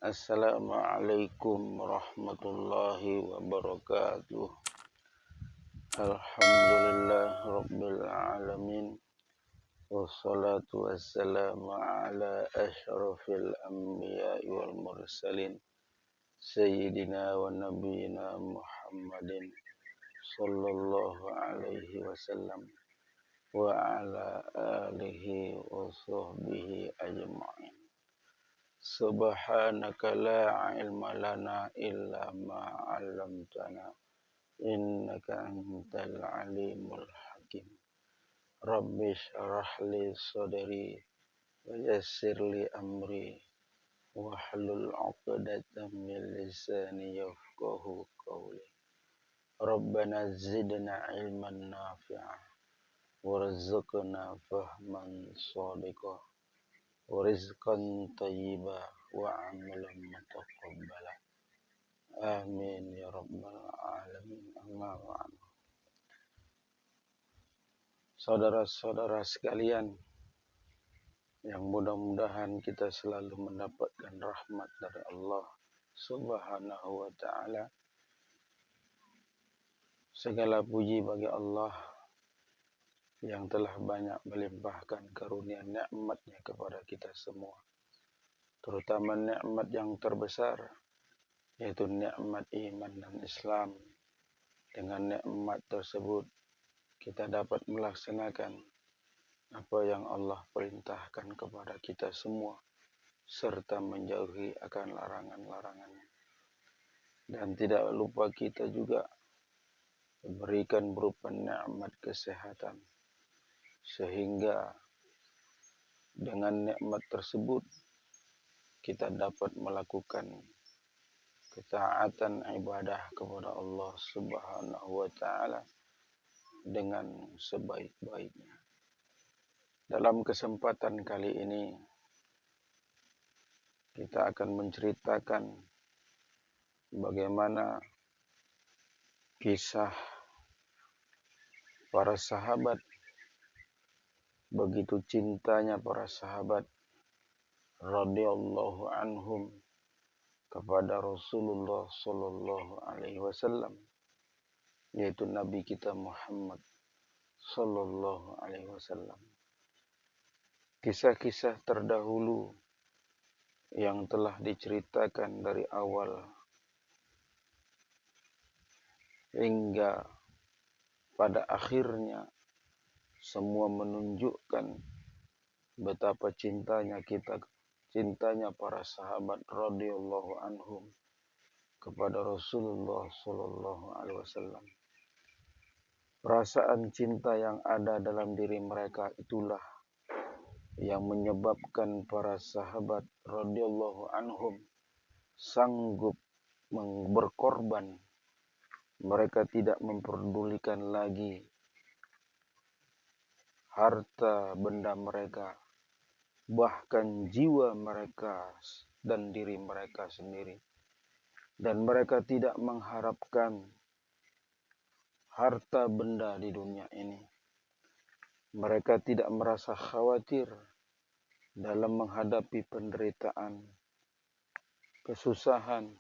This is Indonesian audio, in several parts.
Assalamualaikum warahmatullahi wabarakatuh. Alhamdulillah rabbil alamin. Wassalatu wassalamu ala asyrafil anbiya'i wal mursalin. Sayyidina wa nabiyina Muhammadin sallallahu alaihi wasallam wa ala alihi wa sahbihi ajma'in. Subhanaka la ilma lana illa ma 'allamtana innaka antal alimul hakim. Rabbi shrah li sadri wa yassir li amri wahlul 'uqdatam min lisani yafqahu qawli. Rabbana zidna ilman nafi'a warzuqna fahman shadiqah wa rizqan thayyiba wa amalan mutaqabbala. Amin ya rabbal alamin. Amma ba'du. Saudara-saudara sekalian, yang mudah-mudahan kita selalu mendapatkan rahmat dari Allah Subhanahu wa ta'ala. Segala puji bagi Allah yang telah banyak melimpahkan karunia nikmat-Nya kepada kita semua. Terutama nikmat yang terbesar, yaitu nikmat iman dan Islam. Dengan nikmat tersebut, kita dapat melaksanakan apa yang Allah perintahkan kepada kita semua, serta menjauhi akan larangan-larangannya. Dan tidak lupa kita juga diberikan berupa nikmat kesehatan, sehingga dengan nikmat tersebut kita dapat melakukan ketaatan ibadah kepada Allah Subhanahu wa ta'ala dengan sebaik-baiknya. Dalam kesempatan kali ini, kita akan menceritakan bagaimana kisah para sahabat, begitu cintanya para sahabat radhiyallahu anhum kepada Rasulullah sallallahu alaihi wasallam, yaitu Nabi kita Muhammad sallallahu alaihi wasallam. Kisah-kisah terdahulu yang telah diceritakan dari awal hingga pada akhirnya semua menunjukkan betapa cintanya para sahabat radhiyallahu anhum kepada Rasulullah sallallahu alaihi wasallam. Perasaan cinta yang ada dalam diri mereka itulah yang menyebabkan para sahabat radhiyallahu anhum sanggup berkorban. Mereka tidak memperdulikan lagi harta benda mereka, bahkan jiwa mereka dan diri mereka sendiri. Dan mereka tidak mengharapkan harta benda di dunia ini. Mereka tidak merasa khawatir dalam menghadapi penderitaan, kesusahan,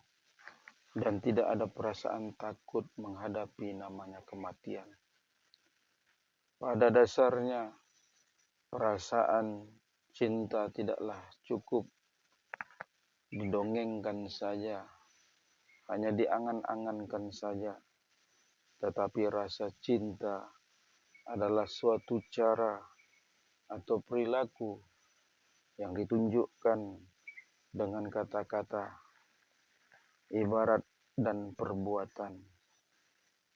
dan tidak ada perasaan takut menghadapi namanya kematian. Pada dasarnya, perasaan cinta tidaklah cukup didongengkan saja, hanya diangan-angankan saja. Tetapi rasa cinta adalah suatu cara atau perilaku yang ditunjukkan dengan kata-kata, ibarat, dan perbuatan.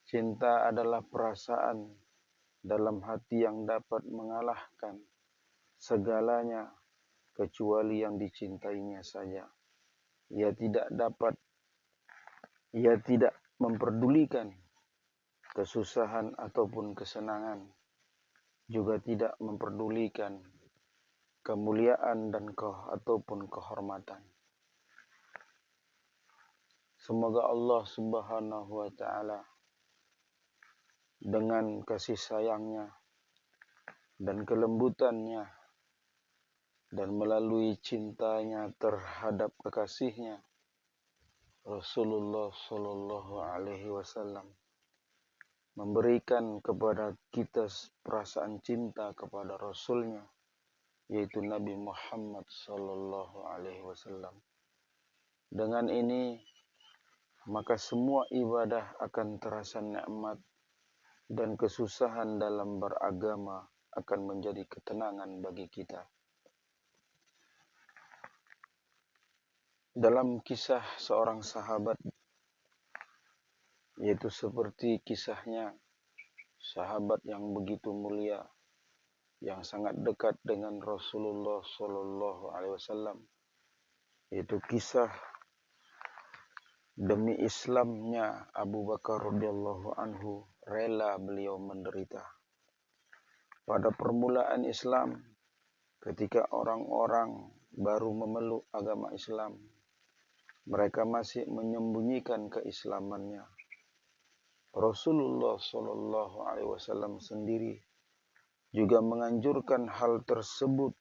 Cinta adalah perasaan dalam hati yang dapat mengalahkan segalanya kecuali yang dicintainya saja. Ia tidak memperdulikan kesusahan ataupun kesenangan, juga tidak memperdulikan kemuliaan dan ataupun kehormatan. Semoga Allah Subhanahu wa ta'ala dengan kasih sayangnya dan kelembutannya dan melalui cintanya terhadap kekasihnya Rasulullah Shallallahu Alaihi Wasallam memberikan kepada kita perasaan cinta kepada Rasulnya, yaitu Nabi Muhammad Shallallahu Alaihi Wasallam. Dengan ini maka semua ibadah akan terasa nikmat dan kesusahan dalam beragama akan menjadi ketenangan bagi kita. Dalam kisah seorang sahabat, yaitu seperti kisahnya sahabat yang begitu mulia, yang sangat dekat dengan Rasulullah Shallallahu Alaihi Wasallam, yaitu kisah demi Islamnya Abu Bakar radhiyallahu anhu, rela beliau menderita. Pada permulaan Islam, ketika orang-orang baru memeluk agama Islam, mereka masih menyembunyikan keislamannya. Rasulullah Shallallahu Alaihi Wasallam sendiri juga menganjurkan hal tersebut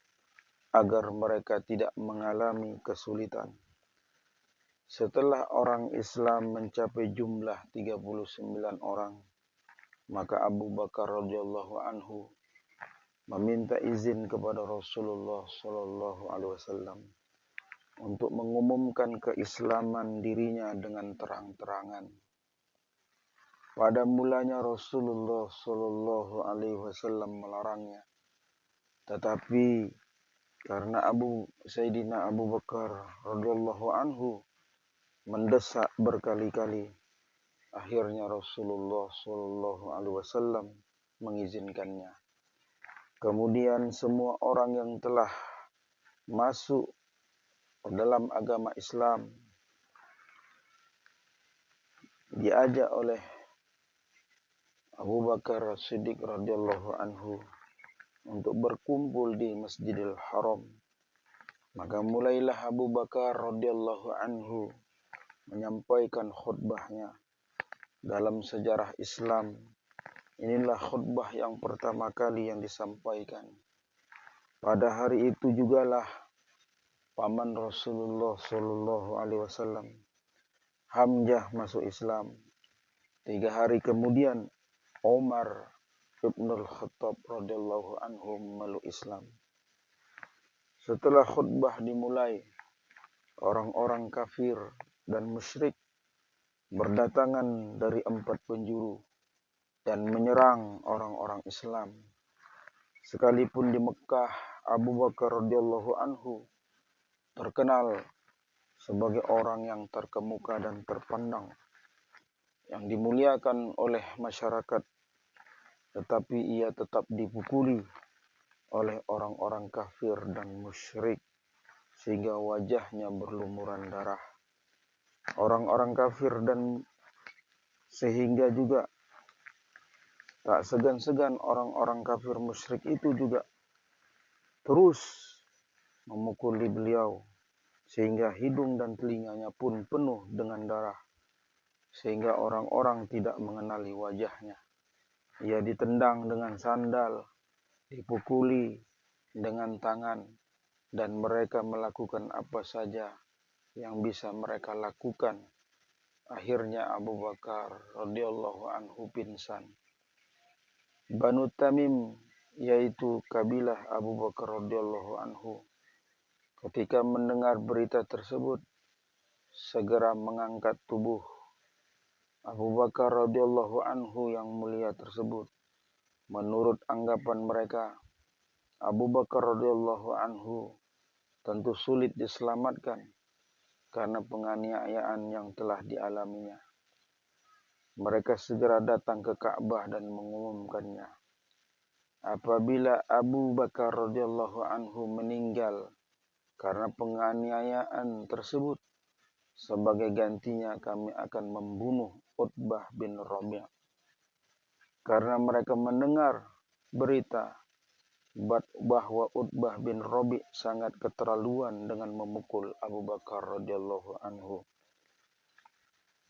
agar mereka tidak mengalami kesulitan. Setelah orang Islam mencapai jumlah 39 orang, maka Abu Bakar radhiyallahu anhu meminta izin kepada Rasulullah Shallallahu Alaihi Wasallam untuk mengumumkan keislaman dirinya dengan terang-terangan. Pada mulanya Rasulullah Shallallahu Alaihi Wasallam melarangnya, tetapi karena Sayyidina Abu Bakar radhiyallahu anhu mendesak berkali-kali, akhirnya Rasulullah Shallallahu Alaihi Wasallam mengizinkannya. Kemudian semua orang yang telah masuk dalam agama Islam diajak oleh Abu Bakar Siddiq radhiyallahu anhu untuk berkumpul di Masjidil Haram. Maka mulailah Abu Bakar radhiyallahu anhu menyampaikan khutbahnya. Dalam sejarah Islam, inilah khutbah yang pertama kali yang disampaikan. Pada hari itu jugalah paman Rasulullah Shallallahu Alaihi Wasallam, Hamzah, masuk Islam. 3 hari kemudian Umar Ibnul Khattab radhiyallahu anhu memeluk Islam. Setelah khutbah dimulai, orang-orang kafir dan musyrik berdatangan dari 4 penjuru dan menyerang orang-orang Islam. Sekalipun di Mekah, Abu Bakar radhiyallahu anhu terkenal sebagai orang yang terkemuka dan terpandang, yang dimuliakan oleh masyarakat, tetapi ia tetap dipukuli oleh orang-orang kafir dan musyrik sehingga wajahnya berlumuran darah. Orang-orang kafir dan sehingga juga tak segan-segan orang-orang kafir musyrik itu juga terus memukuli beliau sehingga hidung dan telinganya pun penuh dengan darah, sehingga orang-orang tidak mengenali wajahnya. Ia ditendang dengan sandal, dipukuli dengan tangan, dan mereka melakukan apa saja yang bisa mereka lakukan. Akhirnya Abu Bakar radhiyallahu anhu pingsan. Banu Tamim, yaitu kabilah Abu Bakar radhiyallahu anhu, ketika mendengar berita tersebut, segera mengangkat tubuh Abu Bakar radhiyallahu anhu yang mulia tersebut. Menurut anggapan mereka, Abu Bakar radhiyallahu anhu tentu sulit diselamatkan karena penganiayaan yang telah dialaminya. Mereka segera datang ke Ka'bah dan mengumumkannya. Apabila Abu Bakar radhiyallahu anhu meninggal karena penganiayaan tersebut, sebagai gantinya kami akan membunuh Utbah bin Rabi'. Karena mereka mendengar berita bahwa Utbah bin Rabi' sangat keterlaluan dengan memukul Abu Bakar radhiyallahu anhu.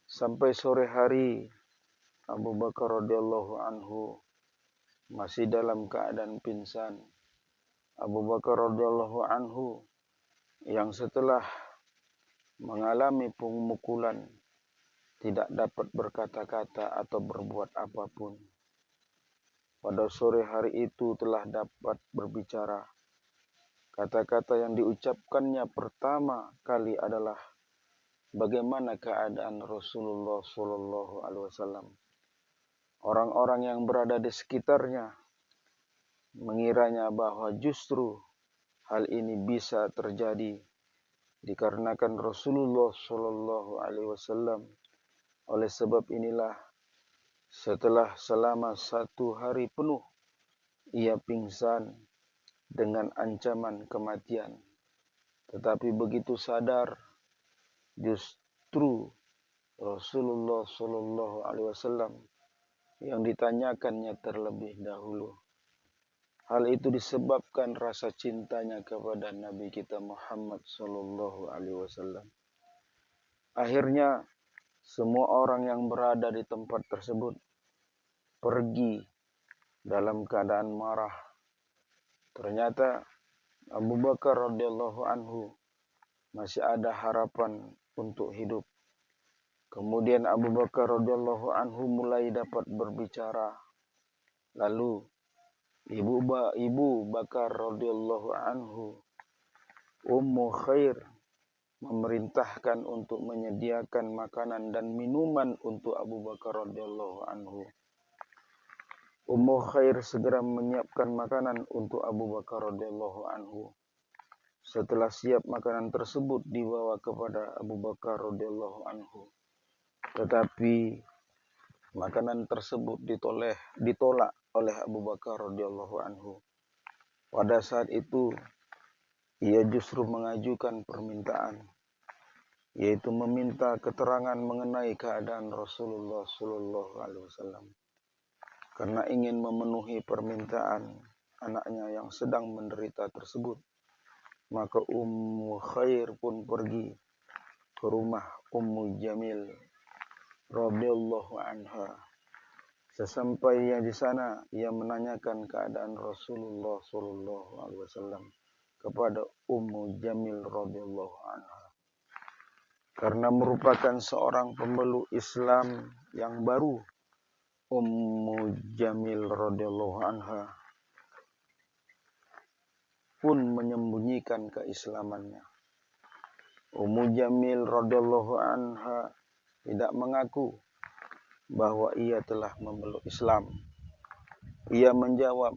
Sampai sore hari, Abu Bakar radhiyallahu anhu masih dalam keadaan pingsan. Abu Bakar radhiyallahu anhu yang setelah mengalami pemukulan tidak dapat berkata-kata atau berbuat apapun. Pada sore hari itu telah dapat berbicara. Kata-kata yang diucapkannya pertama kali adalah bagaimana keadaan Rasulullah Shallallahu Alaihi Wasallam. Orang-orang yang berada di sekitarnya mengiranya bahwa justru hal ini bisa terjadi dikarenakan Rasulullah Shallallahu Alaihi Wasallam. Oleh sebab inilah setelah selama 1 hari penuh ia pingsan dengan ancaman kematian. Tetapi begitu sadar, justru Rasulullah Shallallahu Alaihi Wasallam yang ditanyakannya terlebih dahulu. Hal itu disebabkan rasa cintanya kepada Nabi kita Muhammad Shallallahu Alaihi Wasallam. Akhirnya semua orang yang berada di tempat tersebut pergi dalam keadaan marah. Ternyata Abu Bakar radhiyallahu anhu masih ada harapan untuk hidup. Kemudian Abu Bakar radhiyallahu anhu mulai dapat berbicara. Lalu Ibu Bakar radhiyallahu anhu, Ummu Khair, memerintahkan untuk menyediakan makanan dan minuman untuk Abu Bakar radhiyallahu anhu. Ummu Khair segera menyiapkan makanan untuk Abu Bakar radhiyallahu anhu. Setelah siap, makanan tersebut dibawa kepada Abu Bakar radhiyallahu anhu. Tetapi makanan tersebut ditolak oleh Abu Bakar radhiyallahu anhu. Pada saat itu ia justru mengajukan permintaan, yaitu meminta keterangan mengenai keadaan Rasulullah Shallallahu Alaihi Wasallam, karena ingin memenuhi permintaan anaknya yang sedang menderita tersebut. Maka Ummu Khair pun pergi ke rumah Ummu Jamil radhiyallahu anha. Sesampainya di sana, ia menanyakan keadaan Rasulullah Shallallahu Alaihi Wasallam kepada Ummu Jamil radhiyallahu anha. Karena merupakan seorang pemeluk Islam yang baru, Ummu Jamil radhiyallahu anha pun menyembunyikan keislamannya. Ummu Jamil radhiyallahu anha tidak mengaku bahwa ia telah memeluk Islam. Ia menjawab,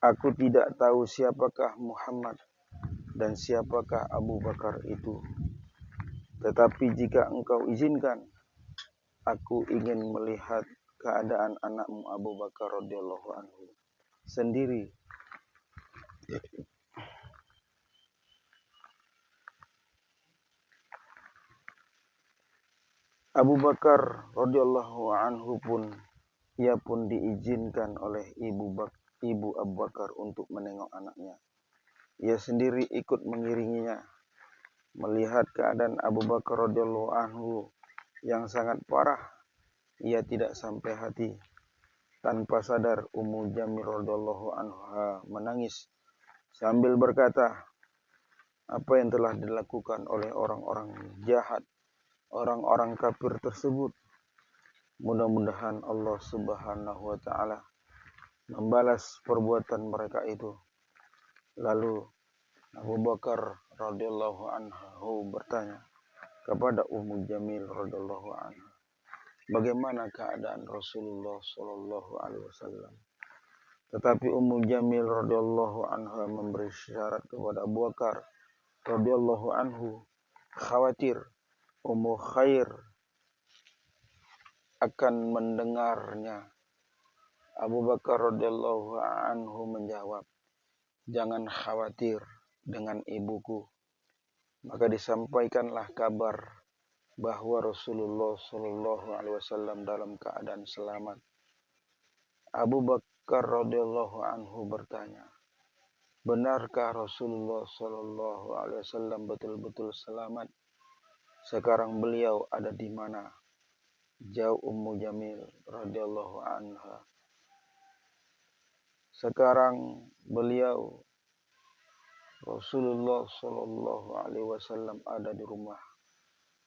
"Aku tidak tahu siapakah Muhammad dan siapakah Abu Bakar itu. Tetapi jika engkau izinkan, aku ingin melihat keadaan anakmu Abu Bakar radhiyallahu anhu sendiri." Abu Bakar radhiyallahu anhu pun diizinkan oleh ibu Abu Bakar untuk menengok anaknya. Ia sendiri ikut mengiringinya. Melihat keadaan Abu Bakar radhiyallahu anhu yang sangat parah, ia tidak sampai hati. Tanpa sadar, Ummu Jamil radhiyallahu anha menangis sambil berkata, apa yang telah dilakukan oleh orang-orang jahat, orang-orang kafir tersebut. Mudah-mudahan Allah Subhanahu wa taala membalas perbuatan mereka itu. Lalu Abu Bakar radhiyallahu anhu bertanya kepada Ummu Jamil radhiyallahu anha, bagaimana keadaan Rasulullah sallallahu alaihi wasallam? Tetapi Ummu Jamil radhiyallahu anha memberi syarat kepada Abu Bakar radhiyallahu anhu, khawatir Ummu Khair akan mendengarnya. Abu Bakar radhiyallahu anhu menjawab, jangan khawatir dengan ibuku. Maka disampaikanlah kabar bahwa Rasulullah Shallallahu Alaihi Wasallam dalam keadaan selamat. Abu Bakar radhiyallahu anhu bertanya, benarkah Rasulullah Shallallahu Alaihi Wasallam betul-betul selamat? Sekarang beliau ada di mana? Jawab Ummu Jamil radhiyallahu anha, Sekarang beliau Rasulullah Shallallahu Alaihi Wasallam ada di rumah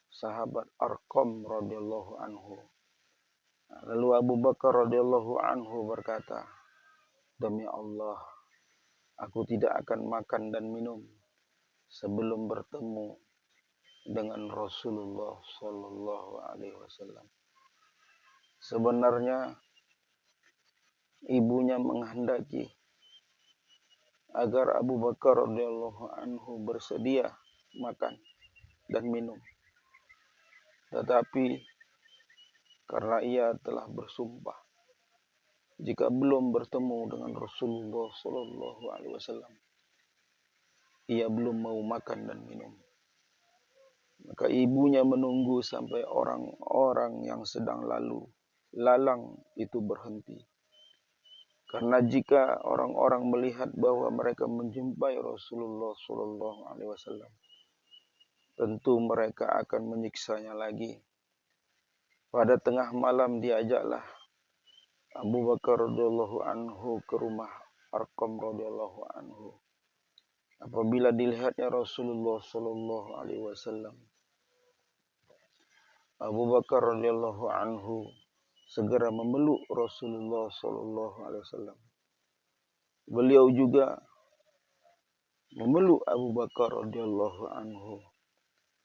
sahabat Arqam radhiyallahu anhu. Lalu Abu Bakar radhiyallahu anhu berkata, demi Allah, aku tidak akan makan dan minum sebelum bertemu dengan Rasulullah Shallallahu Alaihi Wasallam. Sebenarnya ibunya menghendaki agar Abu Bakar radhiyallahu anhu bersedia makan dan minum. Tetapi karena ia telah bersumpah jika belum bertemu dengan Rasulullah Shallallahu Alaihi Wasallam, ia belum mau makan dan minum. Maka ibunya menunggu sampai orang-orang yang sedang lalang itu berhenti. Karena jika orang-orang melihat bahwa mereka menjumpai Rasulullah Shallallahu Alaihi Wasallam, tentu mereka akan menyiksanya lagi. Pada tengah malam diajaklah Abu Bakar radhiyallahu anhu ke rumah Arqam radhiyallahu anhu. Apabila dilihatnya Rasulullah Shallallahu Alaihi Wasallam, Abu Bakar radhiyallahu anhu segera memeluk Rasulullah Shallallahu Alaihi Wasallam. Beliau juga memeluk Abu Bakar radhiyallahu anhu.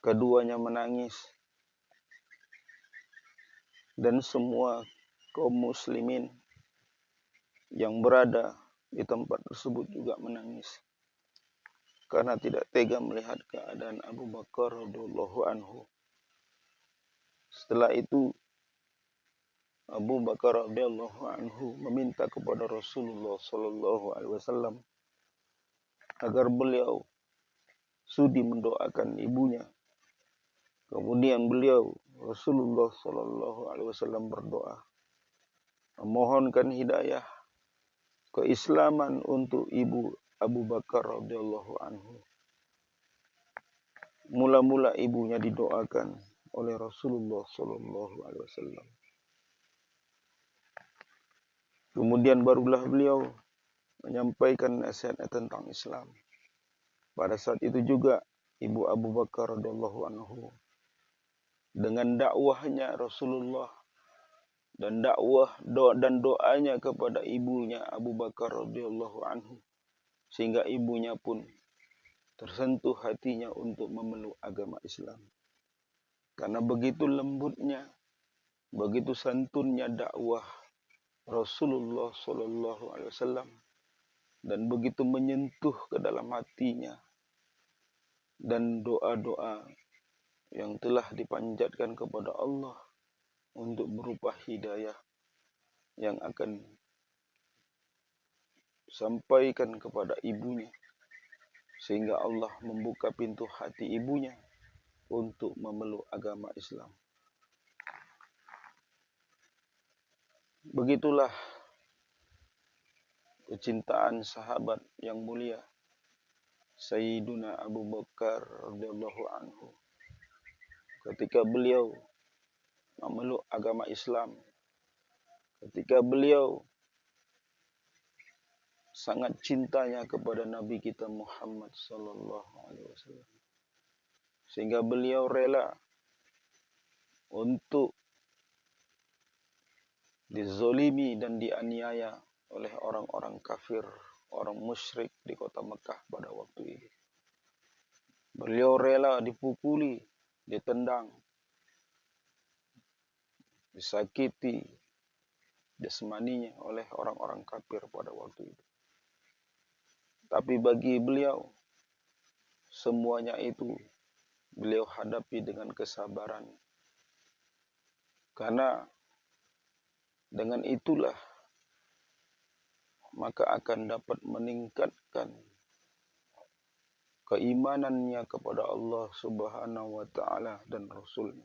Keduanya menangis dan semua kaum muslimin yang berada di tempat tersebut juga menangis karena tidak tega melihat keadaan Abu Bakar radhiyallahu anhu. Setelah itu Abu Bakar radhiyallahu anhu meminta kepada Rasulullah Shallallahu Alaihi Wasallam agar beliau sudi mendoakan ibunya. Kemudian beliau Rasulullah Shallallahu Alaihi Wasallam berdoa memohonkan hidayah keislaman untuk ibu Abu Bakar radhiyallahu anhu. Mula-mula ibunya didoakan oleh Rasulullah Shallallahu Alaihi Wasallam. Kemudian barulah beliau menyampaikan nasihat tentang Islam. Pada saat itu juga ibu Abu Bakar radhiyallahu anhu dengan dakwahnya Rasulullah dan doanya kepada ibunya Abu Bakar radhiyallahu anhu, sehingga ibunya pun tersentuh hatinya untuk memeluk agama Islam. Karena begitu lembutnya, begitu santunnya dakwah Rasulullah Shallallahu Alaihi Wasallam dan begitu menyentuh ke dalam hatinya, dan doa-doa yang telah dipanjatkan kepada Allah untuk berupa hidayah yang akan sampaikan kepada ibunya, sehingga Allah membuka pintu hati ibunya untuk memeluk agama Islam. Begitulah kecintaan sahabat yang mulia Sayyiduna Abu Bakar radhiyallahu anhu ketika beliau memeluk agama Islam, ketika beliau sangat cintanya kepada Nabi kita Muhammad sallallahu alaihi wasallam, sehingga beliau rela untuk dizolimi dan dianiaya oleh orang-orang kafir, orang musyrik di kota Mekah pada waktu itu. Beliau rela dipukuli, ditendang, disakiti jasmaninya oleh orang-orang kafir pada waktu itu. Tapi bagi beliau, semuanya itu beliau hadapi dengan kesabaran. Karena dengan itulah maka akan dapat meningkatkan keimanannya kepada Allah Subhanahu wa taala dan Rasulnya,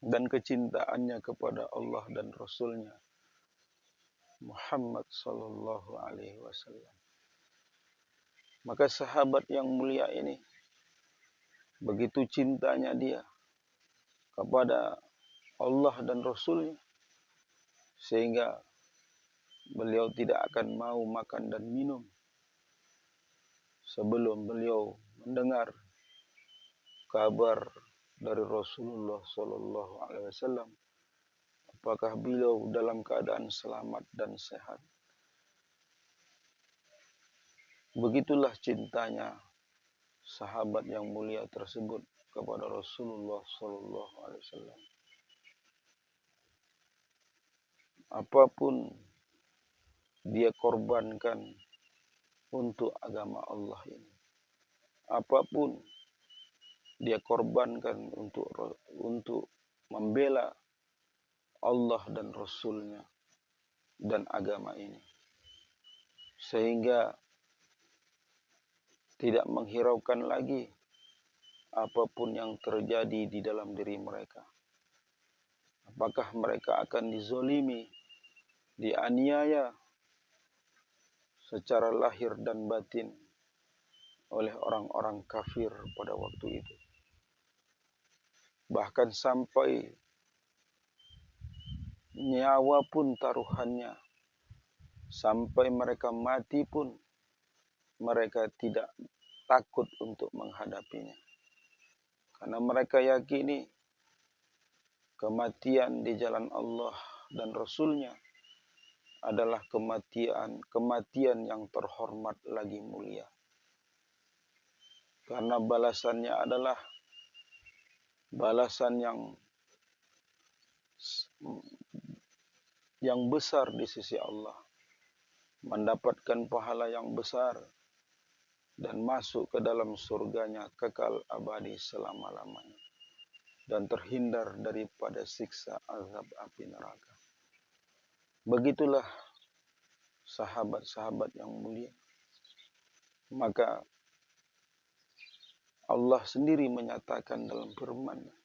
dan kecintaannya kepada Allah dan Rasulnya Muhammad sallallahu alaihi wasallam. Maka sahabat yang mulia ini begitu cintanya dia kepada Allah dan Rasulnya, sehingga beliau tidak akan mau makan dan minum sebelum beliau mendengar kabar dari Rasulullah Sallallahu Alaihi Wasallam, apakah beliau dalam keadaan selamat dan sehat. Begitulah cintanya sahabat yang mulia tersebut kepada Rasulullah Sallallahu Alaihi Wasallam. Apapun dia korbankan untuk agama Allah ini, apapun dia korbankan untuk membela Allah dan Rasulnya dan agama ini, sehingga tidak menghiraukan lagi apapun yang terjadi di dalam diri mereka. Apakah mereka akan dizolimi, dianiaya secara lahir dan batin oleh orang-orang kafir pada waktu itu. Bahkan sampai nyawa pun taruhannya, sampai mereka mati pun mereka tidak takut untuk menghadapinya. Karena mereka yakini kematian di jalan Allah dan Rasulnya adalah kematian yang terhormat lagi mulia. Karena balasannya adalah balasan yang besar di sisi Allah. Mendapatkan pahala yang besar dan masuk ke dalam surganya kekal abadi selama-lamanya. Dan terhindar daripada siksa azab api neraka. Begitulah sahabat-sahabat yang mulia. Maka Allah sendiri menyatakan dalam firman-Nya,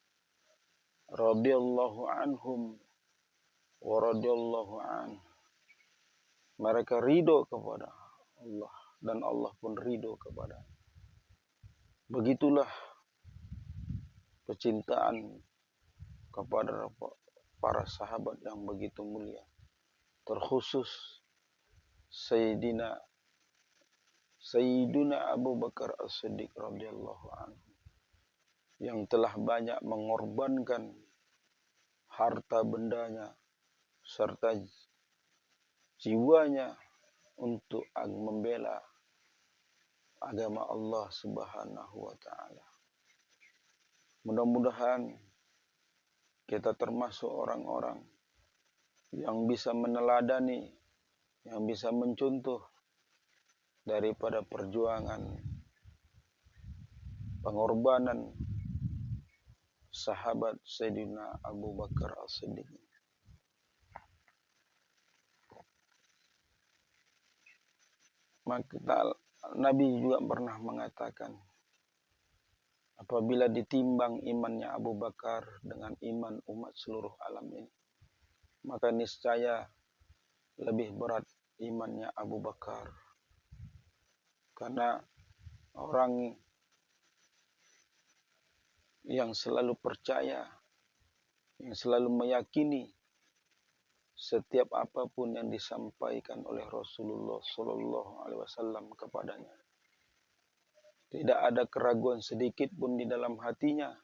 radhiyallahu anhum wa radhiyallahu an. Mereka ridho kepada Allah dan Allah pun ridho kepada. Begitulah kecintaan kepada para sahabat yang begitu mulia. Terkhusus Sayyiduna Abu Bakar As-Siddiq radhiyallahu anhu, yang telah banyak mengorbankan harta bendanya serta jiwanya untuk membela agama Allah Subhanahu wa taala. Mudah-mudahan kita termasuk orang-orang yang bisa meneladani, yang bisa mencontoh daripada perjuangan pengorbanan sahabat Sayyidina Abu Bakar As-Siddiq. Maka Nabi juga pernah mengatakan, apabila ditimbang imannya Abu Bakar dengan iman umat seluruh alam ini, maka niscaya lebih berat imannya Abu Bakar. Karena orang yang selalu percaya, yang selalu meyakini setiap apapun yang disampaikan oleh Rasulullah Sallallahu Alaihi Wasallam kepadanya, tidak ada keraguan sedikit pun di dalam hatinya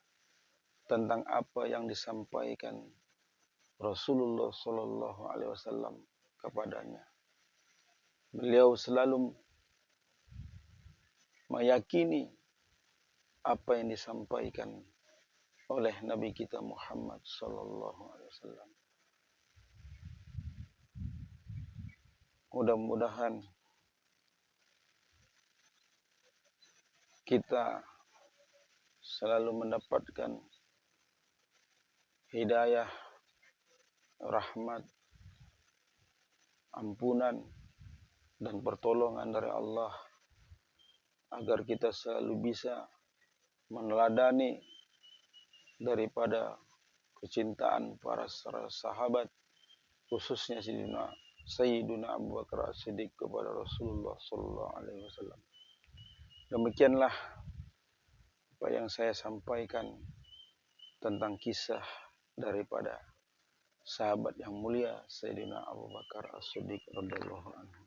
tentang apa yang disampaikan Rasulullah Sallallahu Alaihi Wasallam kepadanya. Beliau selalu meyakini apa yang disampaikan oleh Nabi kita Muhammad Sallallahu Alaihi Wasallam. Mudah-mudahan kita selalu mendapatkan hidayah, rahmat, ampunan, dan pertolongan dari Allah, agar kita selalu bisa meneladani daripada kecintaan para sahabat, khususnya Sayyiduna Abu Bakar As-Siddiq kepada Rasulullah Sallallahu Alaihi Wasallam. Demikianlah apa yang saya sampaikan tentang kisah daripada sahabat yang mulia Sayyidina Abu Bakar As-Siddiq radhiyallahu anhu.